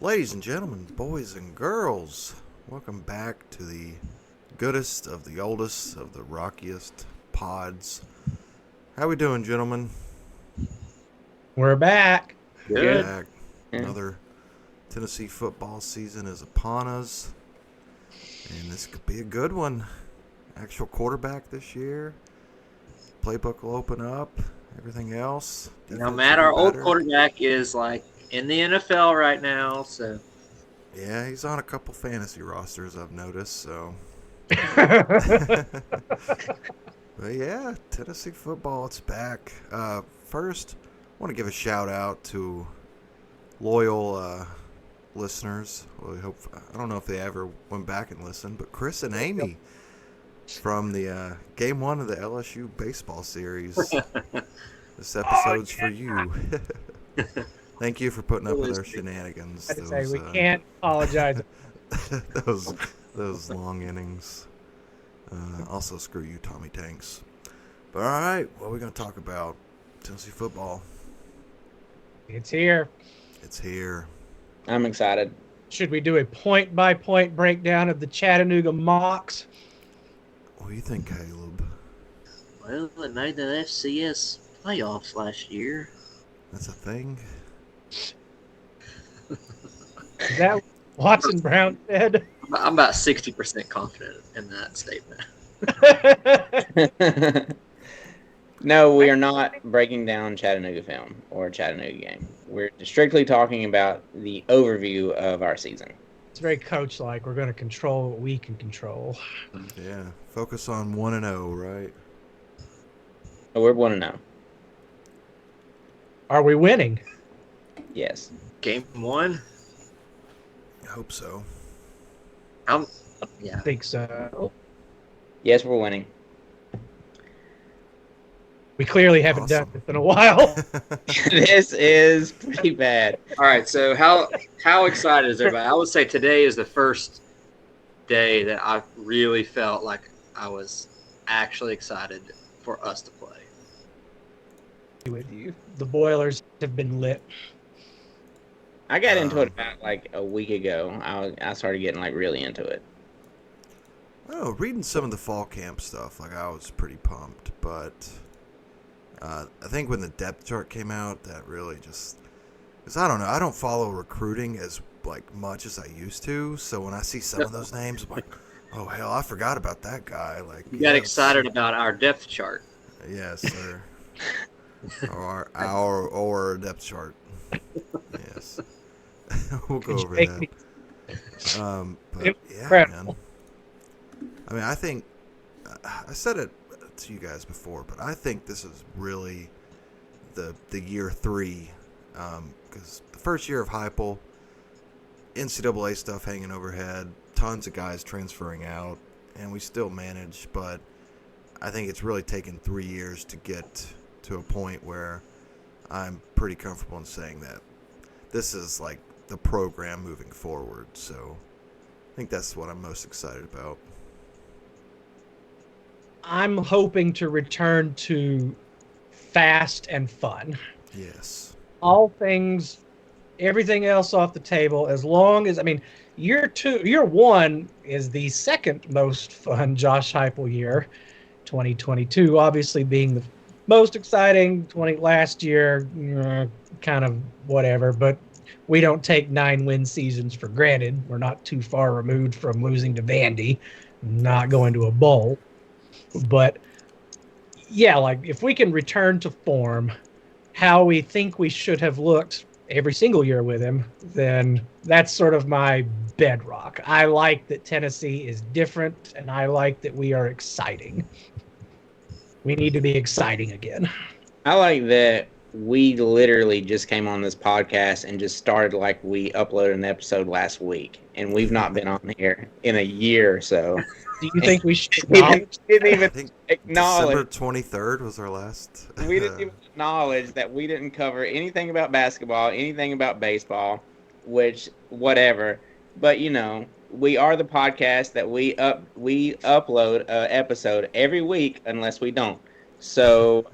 Ladies and gentlemen, boys and girls, welcome back to the goodest of the oldest of the rockiest pods. How we doing, gentlemen? We're back. Good. Back. Another Tennessee football season is upon us, and this could be a good one. Actual quarterback this year. Playbook will open up. Everything else. Now, Matt, our old quarterback is like in the NFL right now, so. Yeah, he's on a couple fantasy rosters, I've noticed, so. But yeah, Tennessee football, it's back. First, I want to give a shout out to loyal listeners. Well, I don't know if they ever went back and listened, but Chris and Amy from the game one of the LSU baseball series. This episode's for you. Thank you for putting up with our shenanigans. I'd say we can't apologize. those long innings. Also, screw you, Tommy Tanks. But all right, what are we going to talk about? Tennessee football. It's here. It's here. I'm excited. Should we do a point-by-point breakdown of the Chattanooga Mocs? What do you think, Caleb? Well, they made the FCS playoffs last year. That's a thing? Is that what Watson Brown said? I'm about 60% confident in that statement. No, we are not breaking down Chattanooga film or Chattanooga game. We're strictly talking about the overview of our season. It's very coach-like. We're going to control what we can control. Yeah. Focus on 1-0, right? Oh, we're 1-0. Are we winning? Yes. Game one? I hope so. Yeah. I think so. Yes, we're winning. We clearly haven't done this in a while. This is pretty bad. All right, so how excited is everybody? I would say today is the first day that I really felt like I was actually excited for us to play. With you, the boilers have been lit. I got into it about like a week ago. I started getting like really into it. Oh, reading some of the fall camp stuff, like I was pretty pumped, but I think when the depth chart came out, that really just, because I don't know, I don't follow recruiting as like much as I used to, so when I see some of those names, I'm like, oh hell, I forgot about that guy. Like You got excited about our depth chart. Yes, sir. Our depth chart. Yes. We'll go over that. But yeah, man. I mean, I think I said it to you guys before, but I think this is really the year 3, because the first year of Heupel, NCAA stuff hanging overhead, tons of guys transferring out, and we still managed. But I think it's really taken 3 years to get to a point where I'm pretty comfortable in saying that this is like the program moving forward. So I think that's what I'm most excited about. I'm hoping to return to fast and fun. Yes. All things, everything else off the table, as long as, I mean, year 1 is the second most fun Josh Heupel year. 2022 obviously being the most exciting. Last year, kind of whatever, but we don't take 9-win seasons for granted. We're not too far removed from losing to Vandy, not going to a bowl. But yeah, like if we can return to form, how we think we should have looked every single year with him, then that's sort of my bedrock. I like that Tennessee is different, and I like that we are exciting. We need to be exciting again. I like that we literally just came on this podcast and just started like we uploaded an episode last week, and we've not been on here in a year or so. Do you think we should didn't even I think acknowledge? December 23rd was our last. We didn't even acknowledge that we didn't cover anything about basketball, anything about baseball, which whatever. But you know, we are the podcast that we upload an episode every week unless we don't. So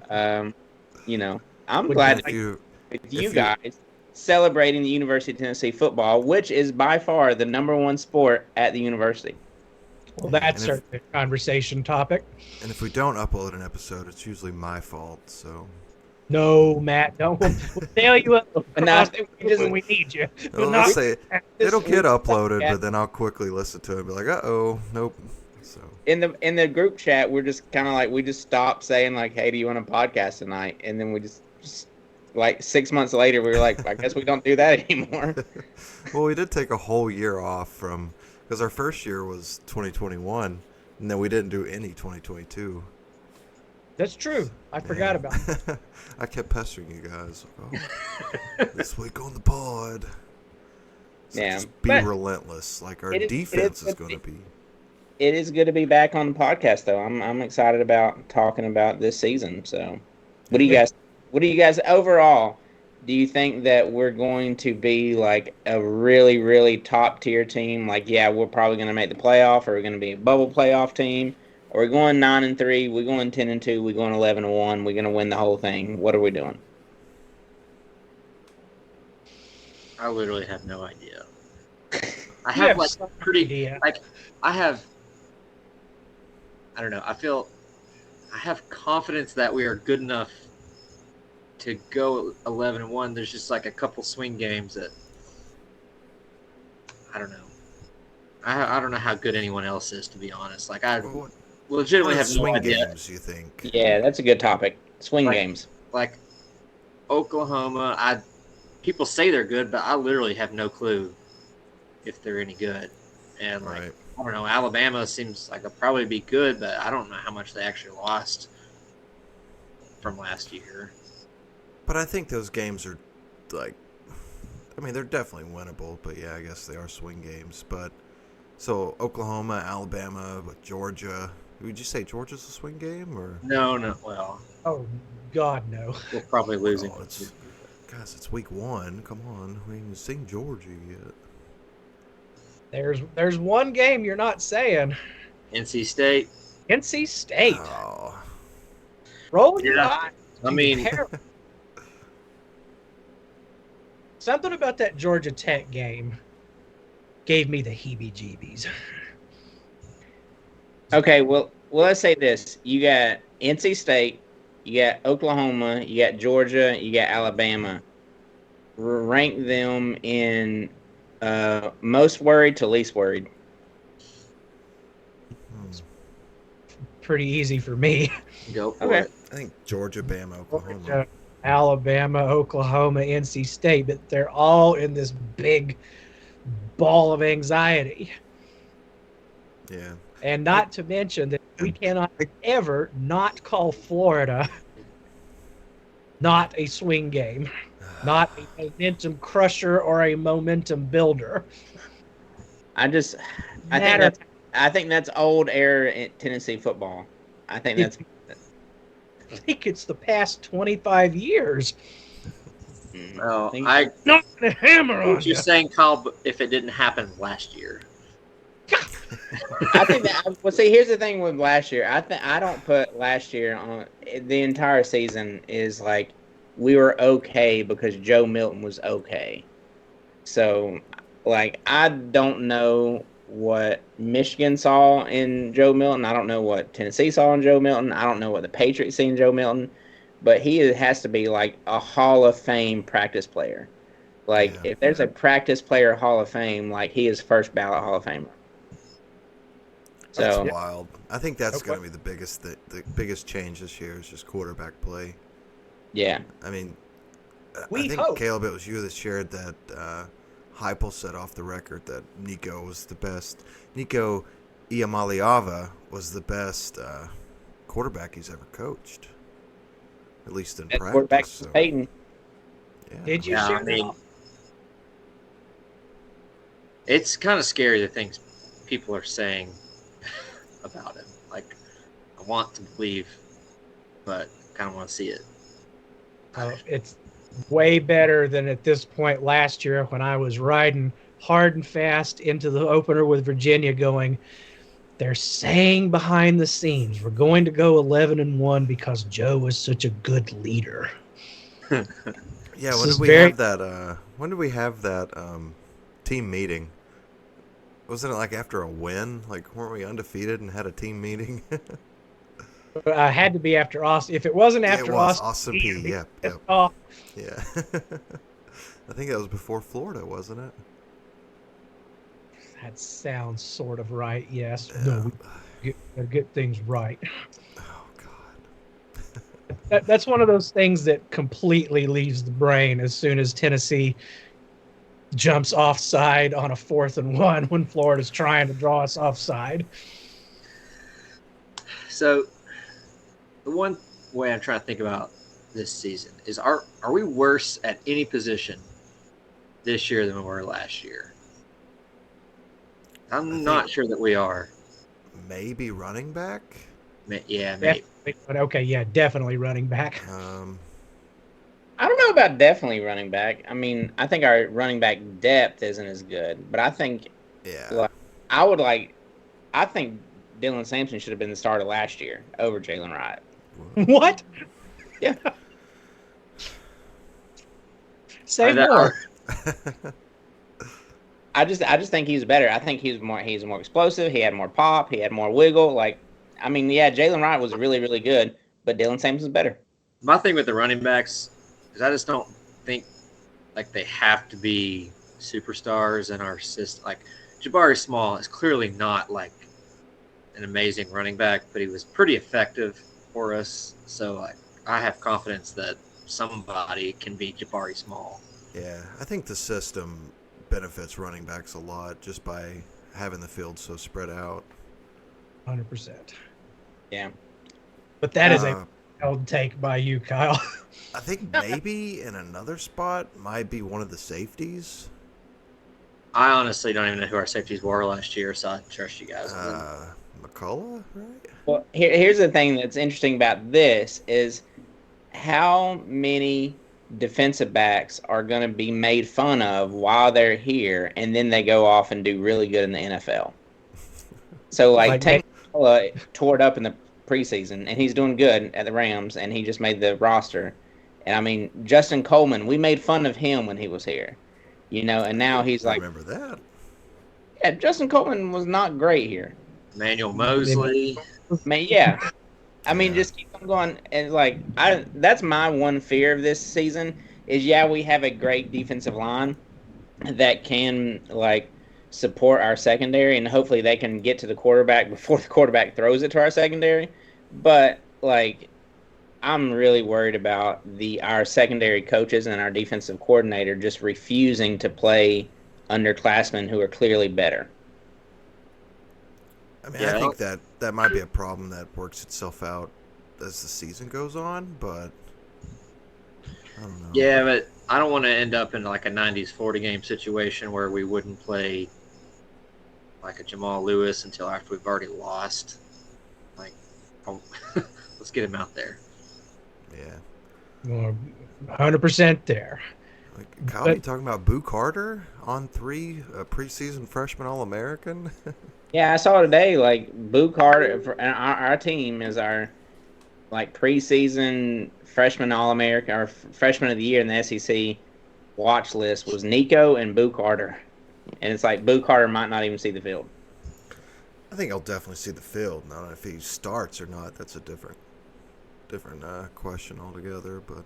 you know, I'm glad If you with you guys. celebrating the University of Tennessee football, which is by far the #1 sport at the university. Well, that's certainly a conversation topic. And if we don't upload an episode, it's usually my fault. So. No, Matt, don't. We'll tell you what when we need you. Well, let's say it'll get uploaded, but then I'll quickly listen to it and be like, "Uh-oh, nope." So in the group chat, we're just kind of like we just stopped saying like, "Hey, do you want a podcast tonight?" And then we just like 6 months later, we were like, "I guess we don't do that anymore." Well, we did take a whole year off from because our first year was 2021, and then we didn't do any 2022. That's true. I forgot about it. I kept pestering you guys. Oh, this week on the pod. So just be relentless. Like our defense is going to be. It is good to be back on the podcast, though. I'm excited about talking about this season. So, what do you guys overall? Do you think that we're going to be like a really, really top tier team? Like, yeah, we're probably going to make the playoff, or we're going to be a bubble playoff team. Or we're going 9-3, we're going 10-2, we're going 11-1, we're going to win the whole thing. What are we doing? I literally have no idea. I have I don't know. I have confidence that we are good enough to go 11-1. There's just like a couple swing games that I don't know. I don't know how good anyone else is, to be honest. Like I legitimately have no idea. Games, you think? Yeah, that's a good topic. Swing games. Like Oklahoma, people say they're good, but I literally have no clue if they're any good. And I don't know, Alabama seems like they'll probably be good, but I don't know how much they actually lost from last year. But I think those games are like, I mean, they're definitely winnable, but yeah, I guess they are swing games. But so Oklahoma, Alabama, Georgia. Would you say Georgia's a swing game or no? Well, oh God, no. We're probably losing. Guys, it's week 1. Come on, we haven't seen Georgia yet. There's one game you're not saying. NC State. NC State. Oh. Rolling your eyes. I mean, something about that Georgia Tech game gave me the heebie-jeebies. Okay, well, let's say this. You got NC State, you got Oklahoma, you got Georgia, you got Alabama. Rank them in most worried to least worried. Pretty easy for me. Go for it. I think Georgia, Bama, Oklahoma. Alabama, Oklahoma, NC State, but they're all in this big ball of anxiety. Yeah. And not to mention that we cannot ever not call Florida not a swing game, not a momentum crusher or a momentum builder. I think that's old era in Tennessee football. I think it's the past 25 years. Well, not the hammer on what you're saying, Kyle, if it didn't happen last year. I think that. Well, see, here's the thing with last year. I don't put last year on the entire season. Is like we were okay because Joe Milton was okay. So, like, I don't know what Michigan saw in Joe Milton. I don't know what Tennessee saw in Joe Milton. I don't know what the Patriots see in Joe Milton. But he has to be like a Hall of Fame practice player. Like, if there's a practice player Hall of Fame, like, he is first ballot Hall of Famer. That's wild. I think that's going to be the biggest change this year is just quarterback play. Yeah. I mean, I think, Caleb, it was you that shared that Heupel said off the record that Nico was the best. Nico Iamaleava was the best quarterback he's ever coached, at least in practice. Quarterback so. Peyton. Yeah. Did you share that? It's kind of scary the things people are saying about him. Like, I want to believe, but kind of want to see it. It's way better than at this point last year when I was riding hard and fast into the opener with Virginia going, they're saying behind the scenes, we're going to go 11-1 because Joe was such a good leader. Yeah, when did we have that? When did we have that team meeting? Wasn't it like after a win? Like, weren't we undefeated and had a team meeting? Had to be after Austin. If it wasn't after Austin P. Yep. Yeah. I think that was before Florida, wasn't it? That sounds sort of right. Yes. Yeah. No, we get things right. Oh God. That's one of those things that completely leaves the brain as soon as Tennessee jumps offside on a 4th and 1 when Florida's trying to draw us offside. So, the one way I'm trying to think about this season is: are we worse at any position this year than we were last year? I'm not sure that we are. Maybe running back. Yeah, maybe. Okay, yeah, definitely running back. I don't know about definitely running back. I mean, I think our running back depth isn't as good, but I think, I think Dylan Sampson should have been the starter last year over Jalen Wright. What? Yeah. Say more. I just think he's better. I think he's more explosive. He had more pop. He had more wiggle. Jalen Wright was really, really good, but Dylan Sampson's better. My thing with the running backs is I just don't think like they have to be superstars in our system. Like Jabari Small is clearly not like an amazing running back, but he was pretty effective for us. So I have confidence that somebody can be Jabari Small. Yeah, I think the system benefits running backs a lot just by having the field so spread out. 100%. Yeah. But that is a held take by you, Kyle. I think maybe in another spot might be one of the safeties. I honestly don't even know who our safeties were last year, so I trust you guys. McCullough, right? Well, here's the thing that's interesting about this is how many defensive backs are going to be made fun of while they're here, and then they go off and do really good in the NFL. So, Tank tore it up in the preseason, and he's doing good at the Rams, and he just made the roster. And, I mean, Justin Coleman, we made fun of him when he was here. And now he's like... I remember that. Yeah, Justin Coleman was not great here. Emmanuel Mosley. Yeah. I mean, just keep on going. And, that's my one fear of this season is, we have a great defensive line that can, support our secondary, and hopefully they can get to the quarterback before the quarterback throws it to our secondary. But, I'm really worried about our secondary coaches and our defensive coordinator just refusing to play underclassmen who are clearly better. I mean, I think that might be a problem that works itself out as the season goes on, but I don't know. Yeah, but I don't want to end up in like a 90s 40 game situation where we wouldn't play like a Jamal Lewis until after we've already lost. Let's get him out there. Yeah. 100% there. Kyle, you talking about Boo Carter on 3, a preseason freshman All-American? Yeah, I saw today, Boo Carter, our team is our, preseason freshman All-American, or freshman of the year in the SEC watch list was Nico and Boo Carter. And it's Boo Carter might not even see the field. I think he'll definitely see the field. Now, if he starts or not, that's a different question altogether. But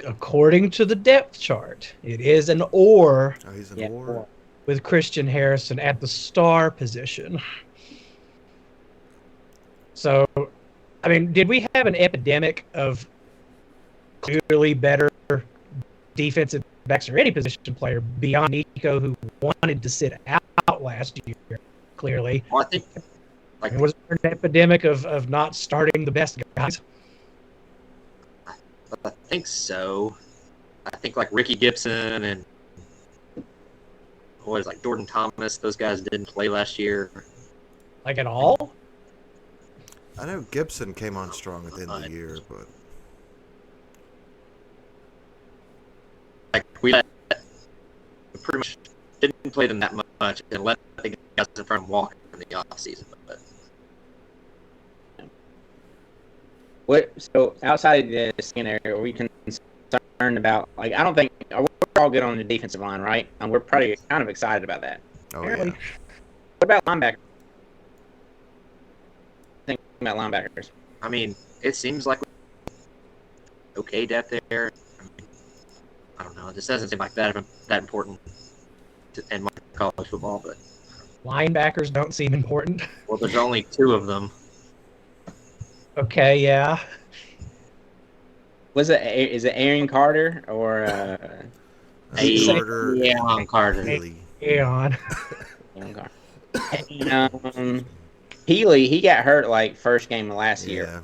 according to the depth chart, it is an or. Oh, he's an or. With Christian Harrison at the star position. So, I mean, did we have an epidemic of clearly better defensive backs or any position player beyond Nico who wanted to sit out last year, clearly? Well, I think was there an epidemic of not starting the best guys? I think so. I think Ricky Gibson and Jordan Thomas, those guys didn't play last year. At all? I know Gibson came on strong at the end of the year, but we pretty much didn't play them that much and let the guys in front of them walk in the offseason. So outside of the scenario, are we concerned concerned about, like, I don't think we're all good on the defensive line, right? And we're probably kind of excited about that. Oh, yeah. What about linebackers? Think about linebackers. I mean, it seems like okay depth there. I don't know. It just doesn't seem like that important in college football, but linebackers don't seem important. Well, there's only 2 of them. Okay, yeah. Is it Aaron Carter or Carter? Aaron Carter. Aaron. And, Healy, he got hurt like first game of last year.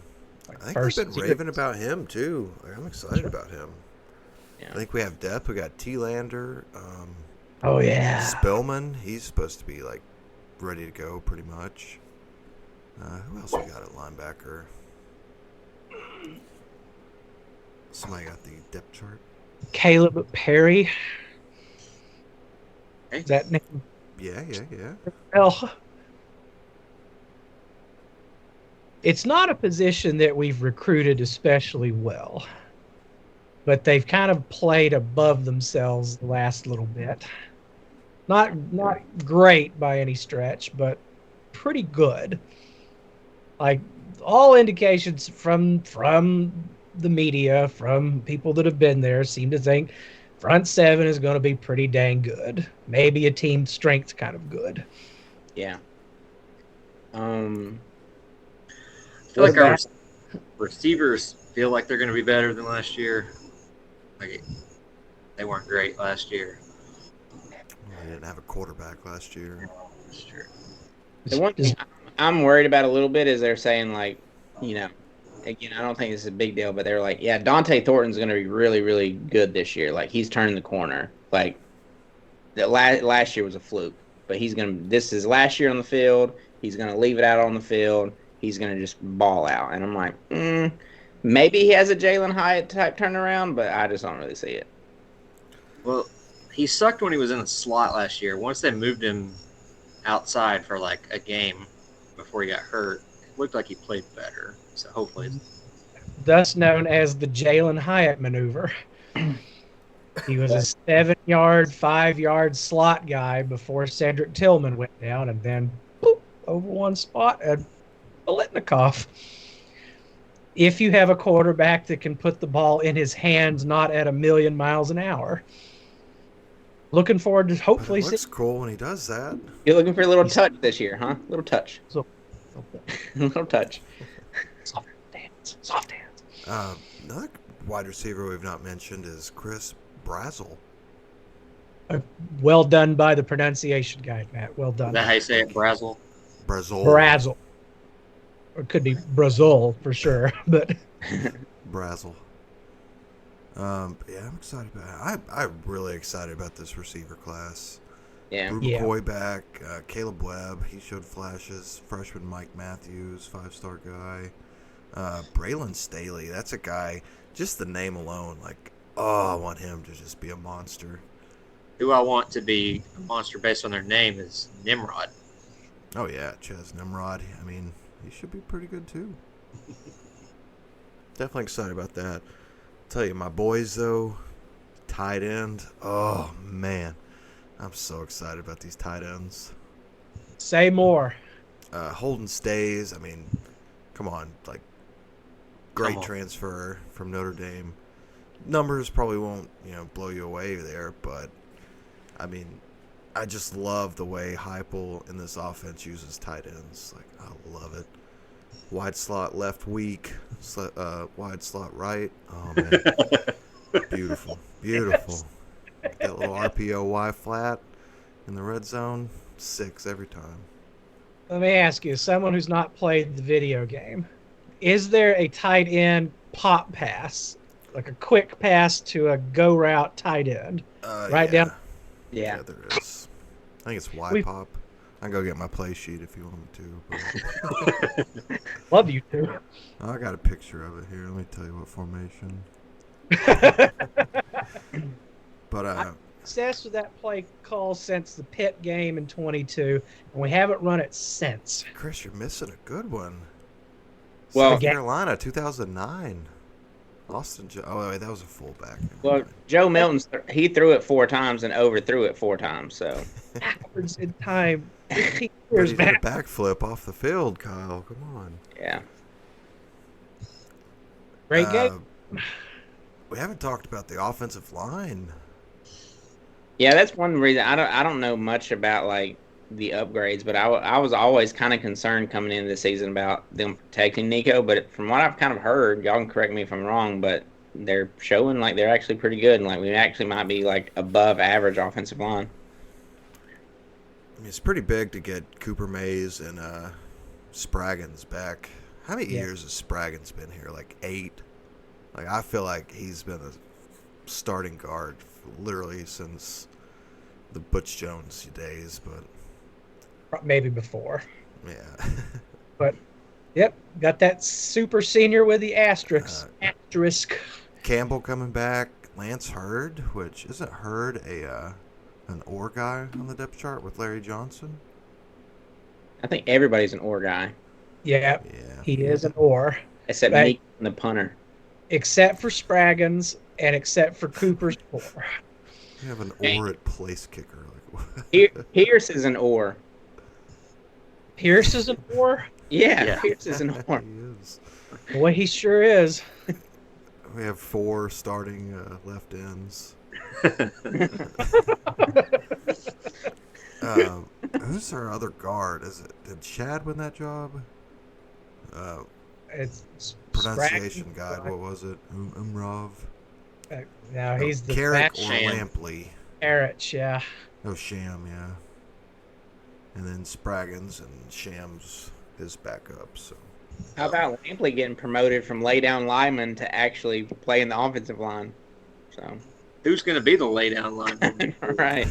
I think we've been raving about him too. I'm excited about him. Yeah. I think we have depth. We got T-Lander. Oh yeah. Spillman. He's supposed to be like ready to go pretty much. Who else we got at linebacker? Somebody got the depth chart. Caleb Perry. Hey. Is that name? Yeah. Well, it's not a position that we've recruited especially well, but they've kind of played above themselves the last little bit. Not great by any stretch, but pretty good. Like all indications from the media, from people that have been there, seem to think front 7 is going to be pretty dang good. Maybe a team strength kind of good. Yeah. I feel like our receivers feel like they're going to be better than last year. Like they weren't great last year. They didn't have a quarterback last year. That's true. The one thing I'm worried about a little bit is they're saying, like, again, I don't think it's a big deal, but they're like, yeah, Dante Thornton's going to be really, really good this year. Like, he's turning the corner. Like, last year was a fluke, but this is last year on the field. He's going to leave it out on the field. He's going to just ball out. And I'm like, maybe he has a Jalen Hyatt type turnaround, but I just don't really see it. Well, he sucked when he was in the slot last year. Once they moved him outside for like a game before he got hurt, it looked like he played better. So hopefully. Thus known as the Jalen Hyatt maneuver. He was a 7-yard, 5-yard slot guy before Cedric Tillman went down, and then boop, over one spot and Biletnikoff. If you have a quarterback that can put the ball in his hands, not at 1,000,000 miles an hour. Looking forward to hopefully seeing. Looks cool when he does that. You're looking for a little touch this year, huh? Little touch. Little touch. Soft hands. Another wide receiver we've not mentioned is Chris Brazel. Well done by the pronunciation guy, Matt. Well done. Is that how you say it, Brazel? Brazel. Or it could be Brazil for sure, but Brazel. I'm excited about it. I'm really excited about this receiver class. Yeah. Brew McCoy back. Caleb Webb, he showed flashes. Freshman Mike Matthews, 5-star guy. Braylon Staley, that's a guy, just the name alone, like, I want him to just be a monster. Who I want to be a monster based on their name is Nimrod. Oh, yeah, Ches Nimrod. I mean, he should be pretty good, too. Definitely excited about that. Tell you, my boys, though, tight end, oh, man. I'm so excited about these tight ends. Say more. Holden Stays, I mean, come on, like, great transfer from Notre Dame. Numbers probably won't, blow you away there, but, I mean, I just love the way Heupel in this offense uses tight ends. Like, I love it. Wide slot left weak, wide slot right. Oh, man. Beautiful. Beautiful. That little RPO Y flat in the red zone, 6 every time. Let me ask you, someone who's not played the video game, is there a tight end pop pass, like a quick pass to a go route tight end? Down? Yeah, there is. I think it's Y pop. I can go get my play sheet if you want me to. Love you too. I got a picture of it here. Let me tell you what formation. But I'm obsessed with that play call since the Pitt game in 22, and we haven't run it since. Chris, you're missing a good one. Well, South Carolina, 2009. Austin. Oh wait, that was a fullback. Well, Joe Milton, he threw it 4 times and overthrew it 4 times. So backwards in time. 15 but years he did a back. backflip off the field, Kyle. Come on. yeah. Great game. We haven't talked about the offensive line. Yeah, that's one reason I don't know much about like the upgrades, but I was always kind of concerned coming into the season about them protecting Nico. But from what I've kind of heard, y'all can correct me if I'm wrong, but they're showing like they're actually pretty good, and like we actually might be like above average offensive line. I mean, it's pretty big to get Cooper Mays and Spraggins back. How many years has Spraggins been here? Like 8. Like I feel like he's been a starting guard literally since the Butch Jones days, but Maybe before. yeah. But yep, got that super senior with the asterisk. Campbell coming back. Lance Hurd, which isn't Hurd an OR guy on the depth chart with Larry Johnson? I think everybody's an OR guy. Yeah, he is an OR. Except Nick and the punter. Except for Spraggins and except for Cooper's OR. You have an OR at place kicker. Pierce is an OR. Pierce is an OR? Yeah, Pierce is an OR. He is. Boy, he sure is. We have 4 starting left ends. Who's our other guard? Did Chad win that job? It's pronunciation guide. What was it? Umrov. No, he's the Carrick or Sham. Lampley. Carrot, yeah. Oh, Sham, yeah. And then Spraggins and Sham's his backup. So. How about Lampley getting promoted from lay down lineman to actually play in the offensive line? So who's going to be the lay down lineman? Right.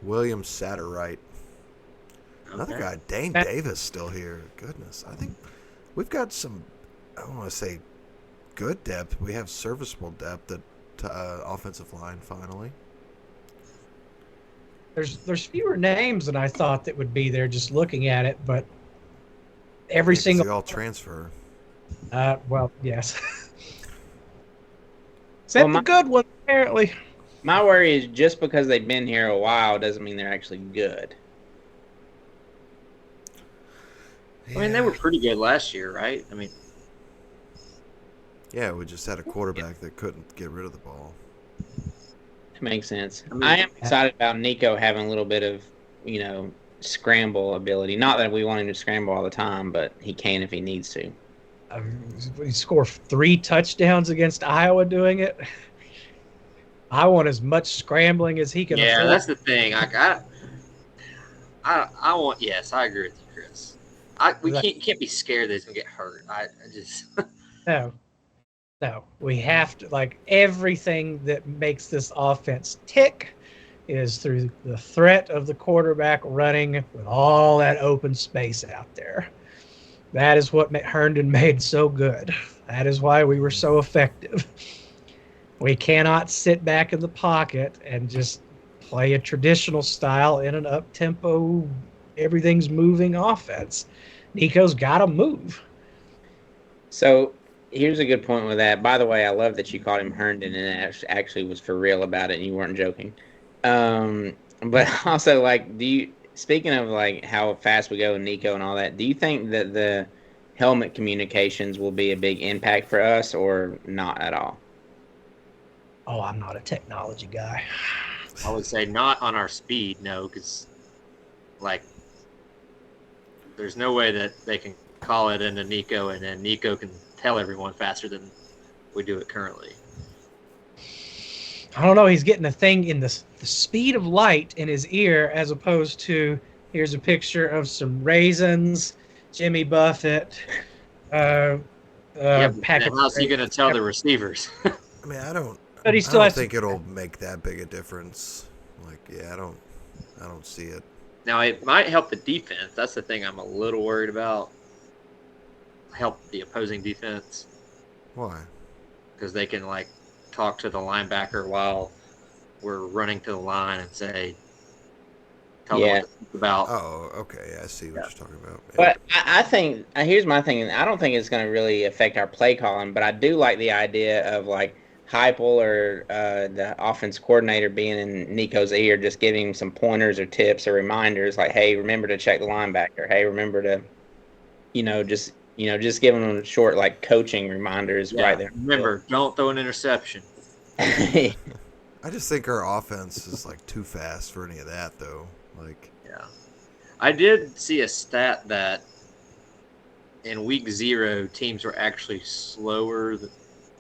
William Satterwright. Another guy, Dane Davis, still here. Goodness, I think we've got some. I don't want to say good depth. We have serviceable depth at offensive line. Finally, there's fewer names than I thought that would be there just looking at it, but every single they all transfer. Well, yes. Except the good ones, apparently. My worry is just because they've been here a while doesn't mean they're actually good. I mean, they were pretty good last year, right? I mean, yeah, we just had a quarterback that couldn't get rid of the ball. That makes sense. I am excited about Nico having a little bit of, scramble ability. Not that we want him to scramble all the time, but he can if he needs to. He scored 3 touchdowns against Iowa doing it. I want as much scrambling as he can afford. Yeah, that's the thing. I want. Yes, I agree with you, Chris. We can't be scared that he's gonna get hurt. I just no. We have to everything that makes this offense tick is through the threat of the quarterback running with all that open space out there. That is what Herndon made so good. That is why we were so effective. We cannot sit back in the pocket and just play a traditional style in an up-tempo, everything's moving offense. Nico's got to move. So here's a good point with that. By the way, I love that you called him Herndon and it actually was for real about it and you weren't joking. But also, speaking of how fast we go with Nico and all that, do you think that the helmet communications will be a big impact for us or not at all? Oh, I'm not a technology guy. I would say not on our speed, no, because there's no way that they can call it into Nico and then Nico can tell everyone faster than we do it currently. I don't know. He's getting a thing in the speed of light in his ear as opposed to here's a picture of some raisins, Jimmy Buffett. How's he going to tell the receivers? I mean, I don't think it'll make that big a difference. I don't see it. Now, it might help the defense. That's the thing I'm a little worried about. Help the opposing defense. Why? Because they can, talk to the linebacker while we're running to the line and say, tell me what to think about. Oh, okay. I see what you're talking about. But I think here's my thing. I don't think it's going to really affect our play calling, but I do like the idea of like Heupel or the offense coordinator being in Nico's ear, just giving him some pointers or tips or reminders, like, "Hey, remember to check the linebacker. Hey, remember to, just giving them short like coaching reminders right there. Remember, don't throw an interception." I just think our offense is like too fast for any of that, though. Like, I did see a stat that in week 0, teams were actually slower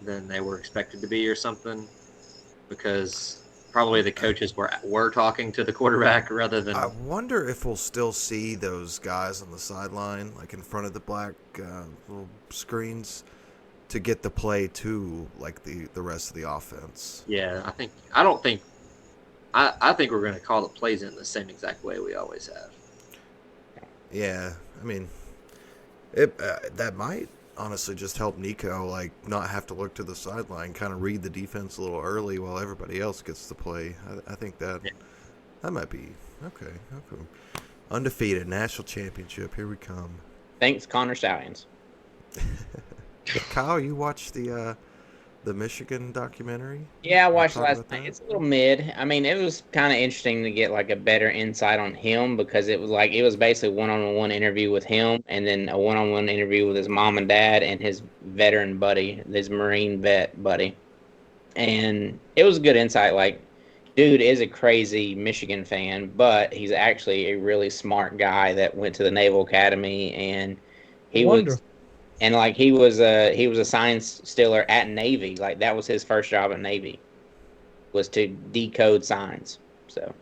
than they were expected to be or something, because probably the coaches were talking to the quarterback rather than... I wonder if we'll still see those guys on the sideline, like in front of the black little screens, to get the play to like the rest of the offense. Yeah, I think we're going to call the plays in the same exact way we always have. Yeah, I mean, that might honestly just help Nico like not have to look to the sideline, kind of read the defense a little early while everybody else gets to play. I think that might be okay. Undefeated national championship. Here we come. Thanks, Connor Stallions. Kyle, you watched the Michigan documentary? Yeah, I watched last night. It's a little mid. I mean, it was kind of interesting to get like a better insight on him, because it was basically one-on-one interview with him, and then a one-on-one interview with his mom and dad and his veteran buddy, his Marine vet buddy. And it was a good insight. Like, dude is a crazy Michigan fan, but he's actually a really smart guy that went to the Naval Academy, and he was a science stealer at Navy. Like, that was his first job at Navy, was to decode signs. So,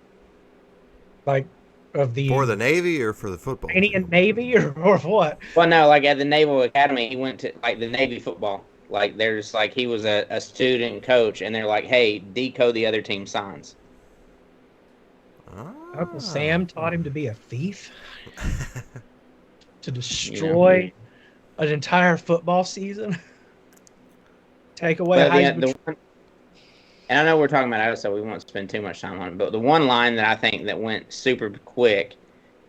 like, for the Navy or for the football? Indian Navy or what? Well, no, like at the Naval Academy, he went to like the Navy football. Like, there's like he was a student coach, and they're like, "Hey, decode the other team's signs." Uncle Sam taught him to be a thief, to destroy an entire football season. Take away and I know we're talking about Iowa, so we won't spend too much time on it, but the one line that I think that went super quick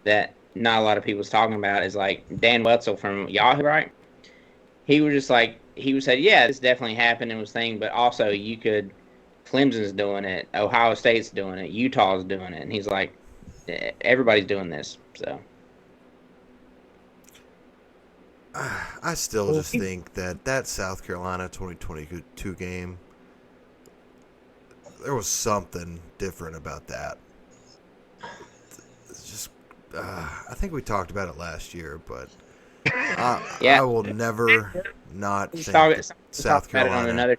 that not a lot of people's talking about is like Dan Wetzel from Yahoo, right? He was just like, said, yeah, this definitely happened and was thing, but also Clemson's doing it, Ohio State's doing it, Utah's doing it, and he's like, everybody's doing this, so. I still just think that South Carolina 2022 game, there was something different about that. It's just, I think we talked about it last year, but I will never not think South Carolina.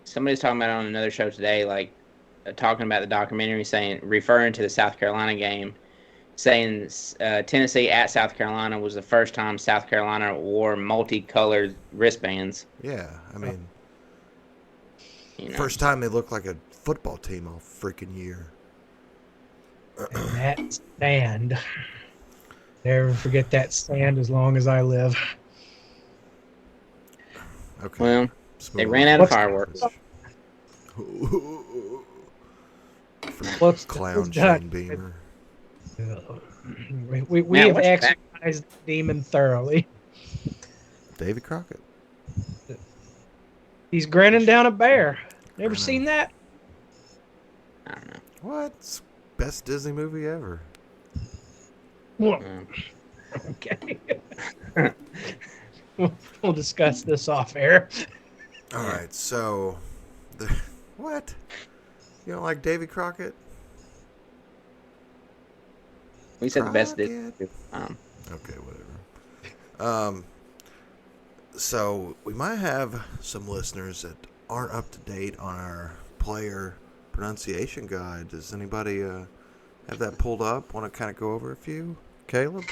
Somebody's talking about it on another show today, like talking about the documentary, referring to the South Carolina game, saying Tennessee at South Carolina was the first time South Carolina wore multicolored wristbands. Yeah, I mean, first time they looked like a football team all freaking year. And that stand. Never forget that stand as long as I live. Okay. Well, they ran out of fireworks. Clown Shane Beamer. We have exercised the demon thoroughly. Davy Crockett. He's grinning down a bear. Never seen that? I don't know. What? It's best Disney movie ever. Well, okay. We'll discuss this off air. All right, so what? You don't like Davy Crockett? We said the best Disney. Okay, whatever. So we might have some listeners that aren't up to date on our player pronunciation guide. Does anybody have that pulled up? Want to kind of go over a few? Caleb?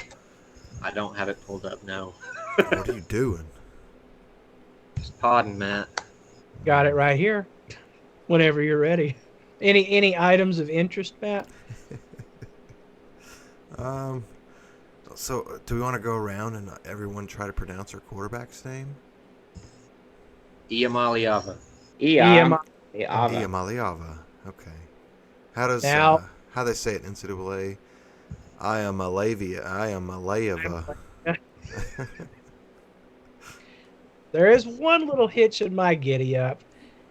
I don't have it pulled up, no. What are you doing? Just podding, Matt. Got it right here. Whenever you're ready. Any items of interest, Matt? So do we want to go around and everyone try to pronounce our quarterback's name? Iamaliava. Iamaliava. Okay. How how they say it in NCAA. I am a Layava. There is one little hitch in my giddy up.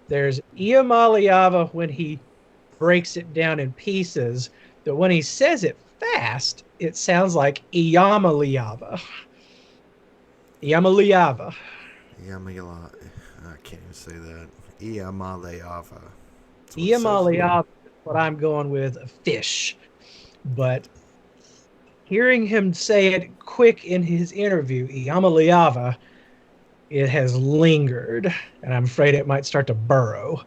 There's Iamaliava when he breaks it down in pieces, but when he says it fast, it sounds like Iamaliava. Iamaliava. I can't even say that. Iamaleava. Iamaliava is what I'm going with, a fish. But hearing him say it quick in his interview, Iamaliava, it has lingered, and I'm afraid it might start to burrow.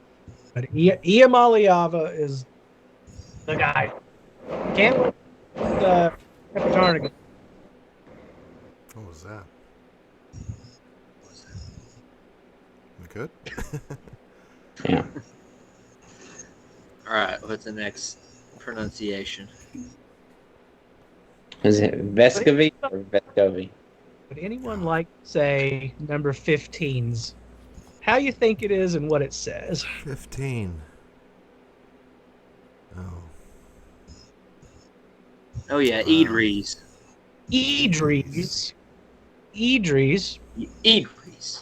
But Iamaliava is the guy. Can't wait the Repertoire. What was that? We good? Yeah. All right, what's the next pronunciation? Is it Vescovy or Vescovy? Would anyone like to say number 15's? How you think it is and what it says? 15. Oh. Oh yeah, Idris. Idris. Idris. Idris.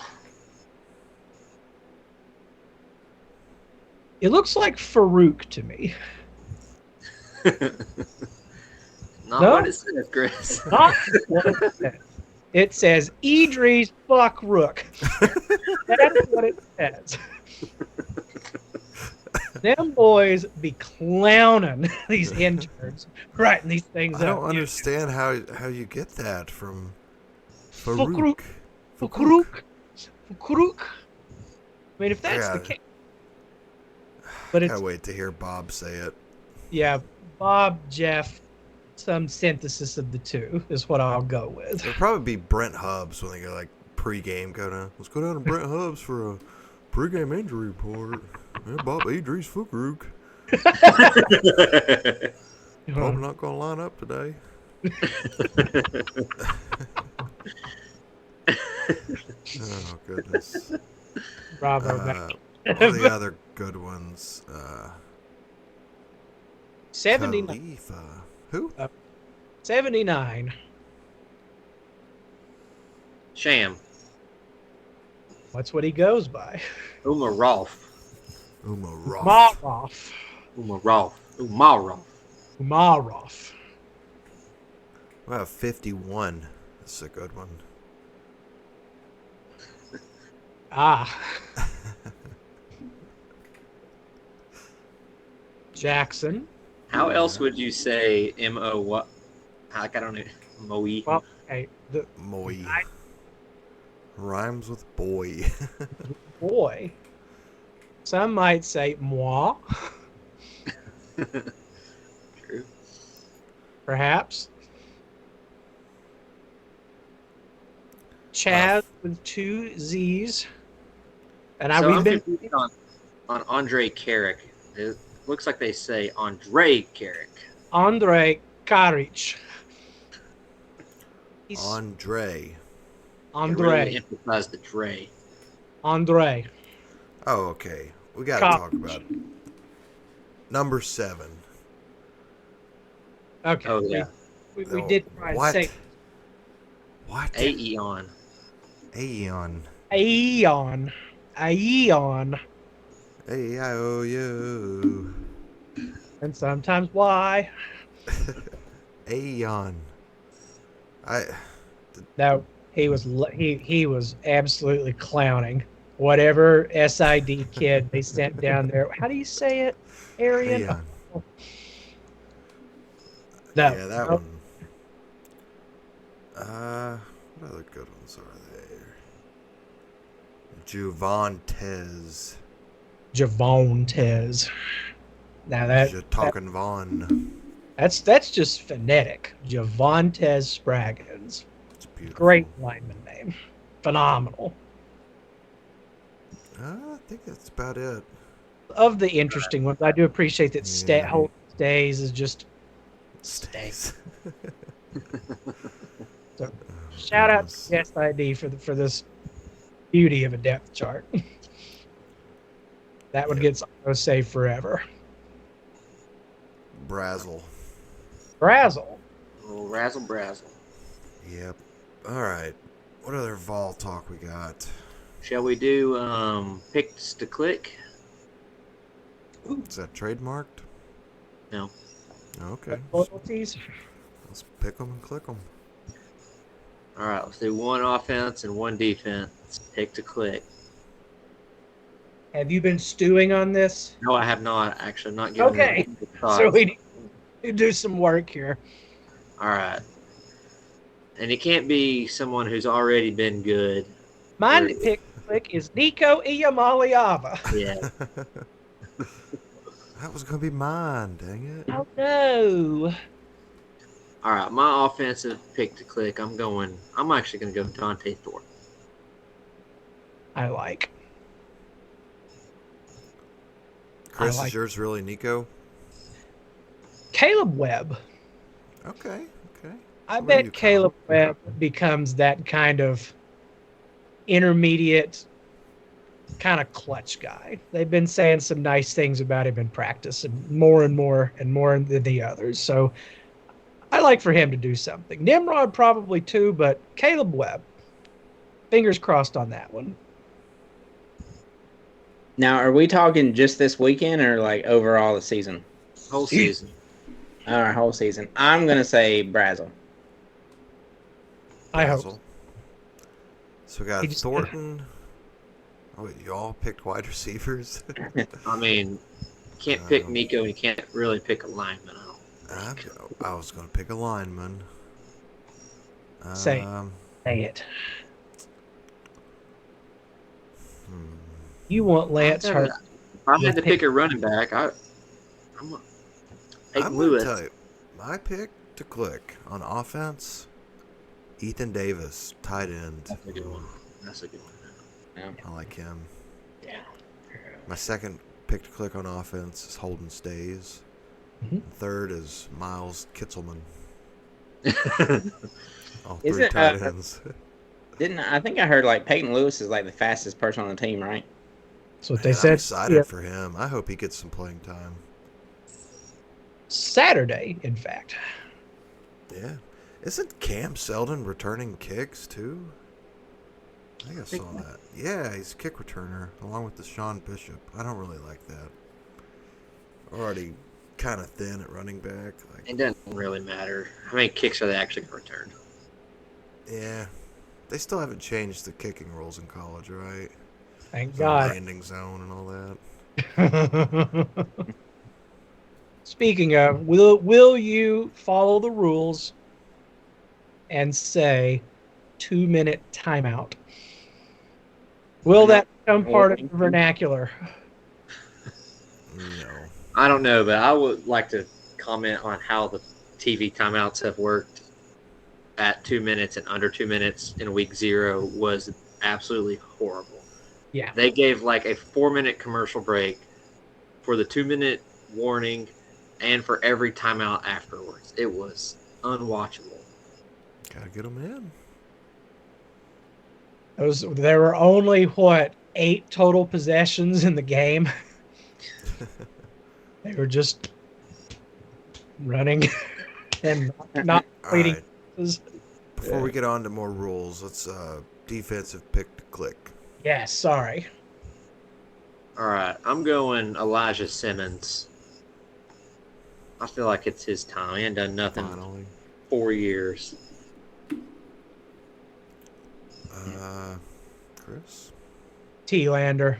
It looks like Farouk to me. Not No? what it says, Chris. Not what it says. It says Idris fuck Rook. That's what it says. Them boys be clowning these interns, writing these things up. I don't understand how you get that from Farouk. Farouk. I mean, if that's the case. But I can't wait to hear Bob say it. Yeah, Bob, Jeff, some synthesis of the two is what I'll go with. It'll probably be Brent Hubbs when they go like pregame. Let's go down to Brent Hubbs for a pregame injury report. Yeah, Bob Idris Farouk. Probably not going to line up today. Oh goodness. Bravo, man. What are the other good ones? 79. Khalifa. Who? 79. Sham. That's what he goes by. Umarov. Umarov. Wow, 51. That's a good one. Ah. Jackson. How else would you say M-O what? Like, I don't know. Moe. Well, hey, Moe. Rhymes with boy. Boy. Some might say moi. True. Perhaps. Chaz with 2 Z's. And So we've I'm been confused on Andre Carrick. It looks like they say Andre Carrick. Andre Karic. Andre. Really emphasize the Dre. Andre. Oh, okay. We got to talk about number 7. Okay. Oh, yeah. We did try and say. What? Aeon. Aeon. Aeon. Aeon. A-I-O-U. And sometimes why. Aeon. No, he was absolutely clowning. Whatever SID kid they sent down there. How do you say it, Arian? Aeon. No. Yeah, that one. What other good ones are there? Javontes. Now you're talking Vaughn. That's just phonetic. Javontes Spraggins. It's beautiful. Great lineman name. Phenomenal. I think that's about it. Of the interesting ones, I do appreciate that Stays is just stays. So, shout out to SID for this beauty of a depth chart. That one gets auto-save forever. Brazzle. Brazzle. A little razzle brazzle. Yep. All right. What other Vol talk we got? Shall we do picks to click? Is that trademarked? No. Okay. Loyalties. Let's pick them and click them. All right, let's do one offense and one defense. Pick to click. Have you been stewing on this? No, I have not. Actually, not given Okay. it a thought. So we need to do some work here. All right. And it can't be someone who's already been good. Mine to pick click is Nico Iamaleava. Yeah. That was going to be mine, dang it. Oh no. All right, my offensive pick to click. I'm actually going to go Dante Thornton. I like. Chris, is yours really Nico? Caleb Webb. Okay. I bet Caleb Webb becomes that kind of intermediate, kind of clutch guy. They've been saying some nice things about him in practice, and more than the others. So I like for him to do something. Nimrod probably too, but Caleb Webb. Fingers crossed on that one. Now, are we talking just this weekend or like overall the season? Whole season. All right, whole season. I'm going to say Brazzle. I hope. So we got Thornton. Oh, you all picked wide receivers? I mean, can't pick Nico. You can't really pick a lineman. I was going to pick a lineman. Say it. You want Lance Hurd. If I had to pick a running back, I'm going to take Lewis. Tell you, my pick to click on offense, Ethan Davis, tight end. That's a good one. Yeah. I like him. Yeah. My second pick to click on offense is Holden Stays. Mm-hmm. Third is Miles Kitzelman. All three Isn't, tight ends. I think I heard like Peyton Lewis is like the fastest person on the team, right? That's what they said. I'm excited for him. I hope he gets some playing time. Saturday, in fact. Yeah. Isn't Cam Seldon returning kicks too? I think I saw that. Yeah, he's a kick returner along with Deshaun Bishop. I don't really like that. Already kind of thin at running back. It doesn't really matter. How many kicks are they actually going to return? Yeah. They still haven't changed the kicking rules in college, right? Thank God. Landing zone and all that. Speaking of, will you follow the rules and say 2-minute timeout? Will that become part of the vernacular? No. I don't know, but I would like to comment on how the TV timeouts have worked at 2 minutes and under 2 minutes in week 0 was absolutely horrible. Yeah. They gave like a 4-minute commercial break for the 2-minute warning and for every timeout afterwards. It was unwatchable. Gotta get them in. There were only 8 total possessions in the game. They were just running and not waiting. Right. Before we get on to more rules, let's defensive pick to click. Yes, sorry. All right, I'm going Elijah Simmons. I feel like it's his time. He ain't done nothing Finally. 4 years. Chris? T-Lander.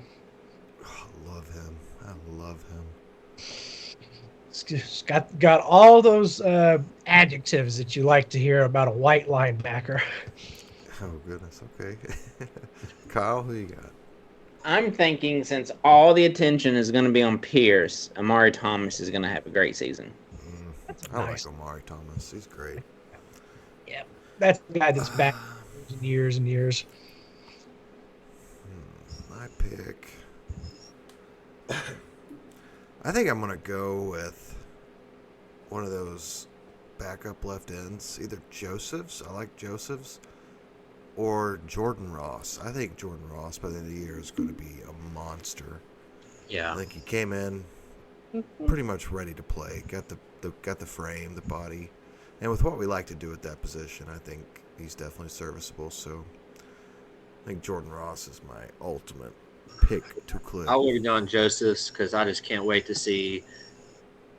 Oh, I love him. It's just got all those adjectives that you like to hear about a white linebacker. Oh, goodness. Okay. Kyle, who you got? I'm thinking since all the attention is going to be on Pierce, Amari Thomas is going to have a great season. I like Amari Thomas. He's great. Yeah, that's the guy that's back years and years. My pick. I think I'm going to go with one of those backup left ends. Either Joseph's. I like Joseph's. Or Jordan Ross. I think Jordan Ross by the end of the year is going to be a monster. Yeah. I think he came in, pretty much ready to play. Got the frame, the body, and with what we like to do at that position, I think he's definitely serviceable. So I think Jordan Ross is my ultimate pick to clip. I would have gone Joseph's because I just can't wait to see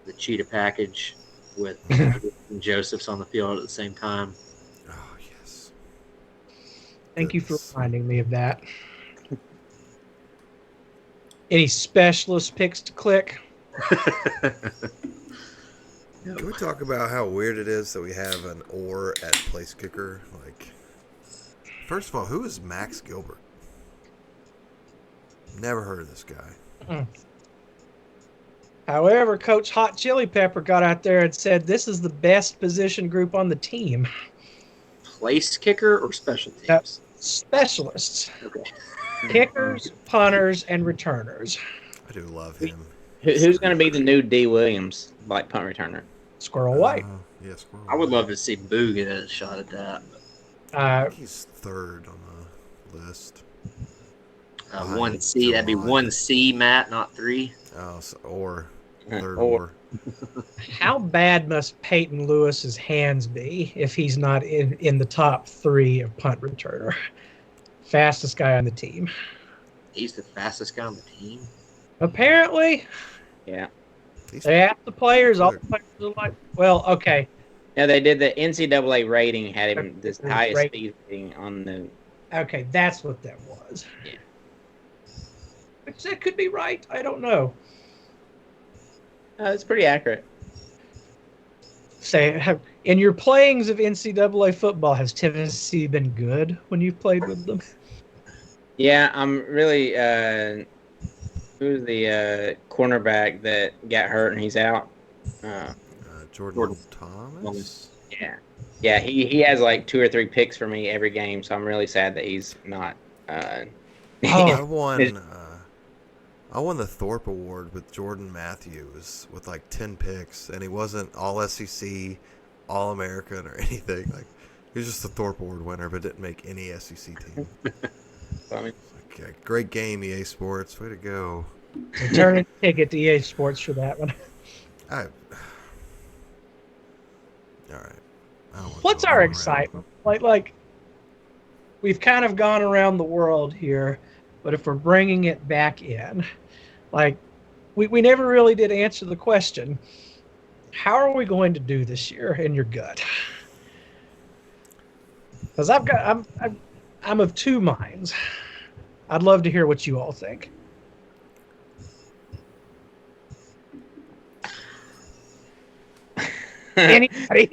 the cheetah package with Joseph's on the field at the same time. Oh, yes. Thank you for reminding me of that. Any specialist picks to click? Can we talk about how weird it is that we have an or at place kicker? Like, first of all, who is Max Gilbert? Never heard of this guy. However, Coach Hot Chili Pepper got out there and said this is the best position group on the team. Place kicker or special teams? Specialists. Okay. Kickers, punters, and returners. I do love him. Who's going to be the new D. Williams, like punt returner? Squirrel White. Yeah, Squirrel I would White. love to see Boo get a shot at that. He's third on the list. 1C, that'd be 1C, Matt, not 3. Oh, so, third Or. How bad must Peyton Lewis's hands be if he's not in the top 3 of punt returner? Fastest guy on the team. He's the fastest guy on the team. Apparently. Yeah. They asked the players. All the players are like, well, okay. Yeah, they did the NCAA rating, had him this highest Right. speed rating on the. Okay, that's what that was. Yeah. Which that could be right. I don't know. It's pretty accurate. Say, in your playings of NCAA football, has Tennessee been good when you've played with them? Yeah, I'm really. Who's the cornerback that got hurt and he's out? Jordan Thomas? Yeah. He has like 2 or 3 picks for me every game, so I'm really sad that he's not. I won the Thorpe Award with Jordan Matthews with like 10 picks, and he wasn't all SEC, all American, or anything. Like, he was just the Thorpe Award winner, but didn't make any SEC team. Okay, great game, EA Sports. Way to go. Return a ticket to EA Sports for that one. All right. What's our excitement? Like, we've kind of gone around the world here, but if we're bringing it back in, like, we never really did answer the question, how are we going to do this year in your gut? Because I'm of 2 minds. I'd love to hear what you all think. Anybody?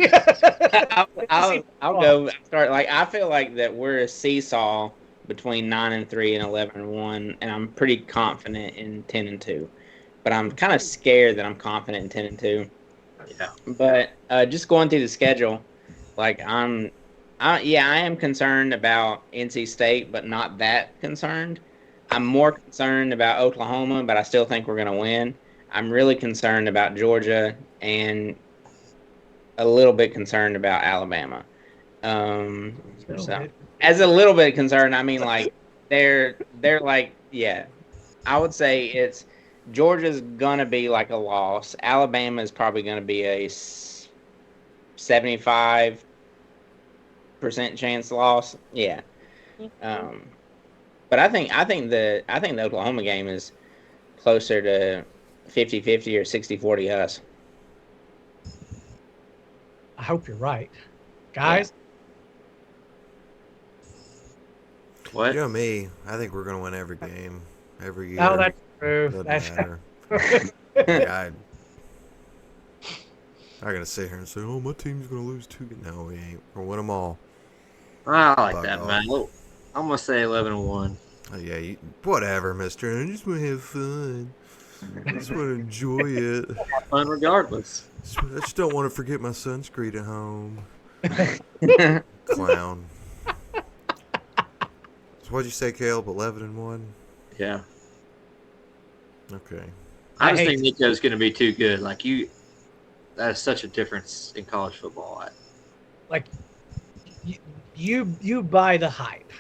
I'll go start. Like, I feel like that we're a seesaw between 9-3 and 11-1, and I'm pretty confident in 10-2. But I'm kind of scared that I'm confident in 10-2. Yeah. But just going through the schedule, like I am concerned about NC State, but not that concerned. I'm more concerned about Oklahoma, but I still think we're going to win. I'm really concerned about Georgia and a little bit concerned about Alabama. So, as a little bit concerned, I mean, like, they're like, yeah, I would say it's Georgia's going to be like a loss. Alabama is probably going to be a 75% chance loss. Yeah. But I think the Oklahoma game is closer to 50-50 or 60-40 us. I hope you're right. Guys? What? You know me. I think we're going to win every game, every year. No, that's true. Doesn't That's matter. Yeah, I got to sit here and say, oh, my team's going to lose 2. No, we ain't. We'll win them all. I like Fuck that, off. man. I'm going to say 11-1. Oh, yeah, whatever, mister. I just want to have fun. I just want to enjoy it. Have fun regardless. I just don't want to forget my sunscreen at home. Clown. So what'd you say, Caleb? 11-1? Yeah. Okay. I just think Nico's going to be too good. Like, that is such a difference in college football. Like, you buy the hype.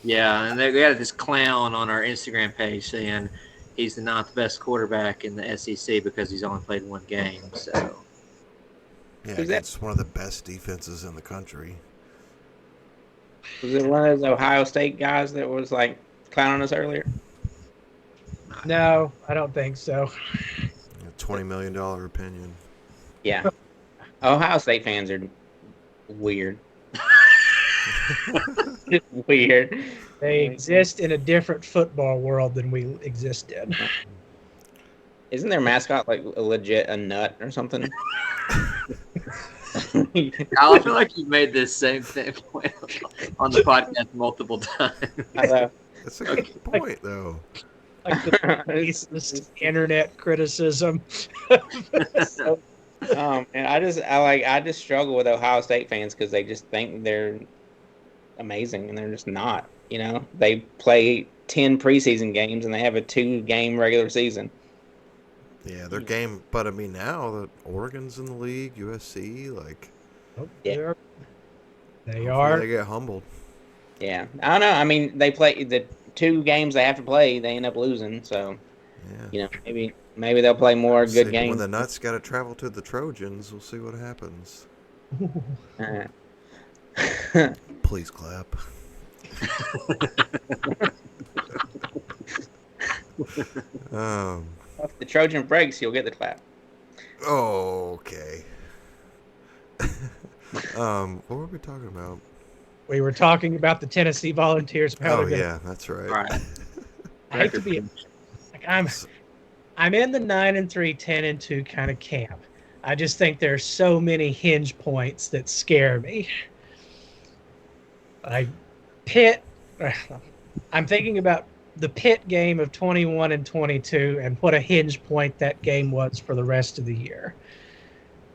Yeah, and we had this clown on our Instagram page saying, he's the 9th best quarterback in the SEC because he's only played one game. So yeah, it's one of the best defenses in the country. Was it one of those Ohio State guys that was like clowning us earlier? No, I don't think so. $20 million opinion. Yeah. Ohio State fans are weird. Just weird. They exist in a different football world than we exist in. Isn't their mascot like a nut or something? I feel like you've made this same point on the podcast multiple times. That's a good point, though. Like the racist internet criticism. So, and I just struggle with Ohio State fans because they just think they're amazing and they're just not. You know, they play 10 preseason games and they have a 2-game regular season. Yeah, their game, but I mean now that Oregon's in the league, USC, like, yeah, they are. They get humbled. Yeah, I don't know. I mean, they play the 2 games they have to play. They end up losing, so you know, maybe they'll play more good games. When the Nuts got to travel to the Trojans, we'll see what happens. Please clap. If the Trojan breaks, you'll get the clap. Oh, okay. What were we talking about? We were talking about the Tennessee Volunteers. Yeah, that's right. I hate to be like I'm in the 9-3, 10-2 kind of camp. I just think there's so many hinge points that scare me. I'm thinking about the Pitt game of 21 and 22 and what a hinge point that game was for the rest of the year.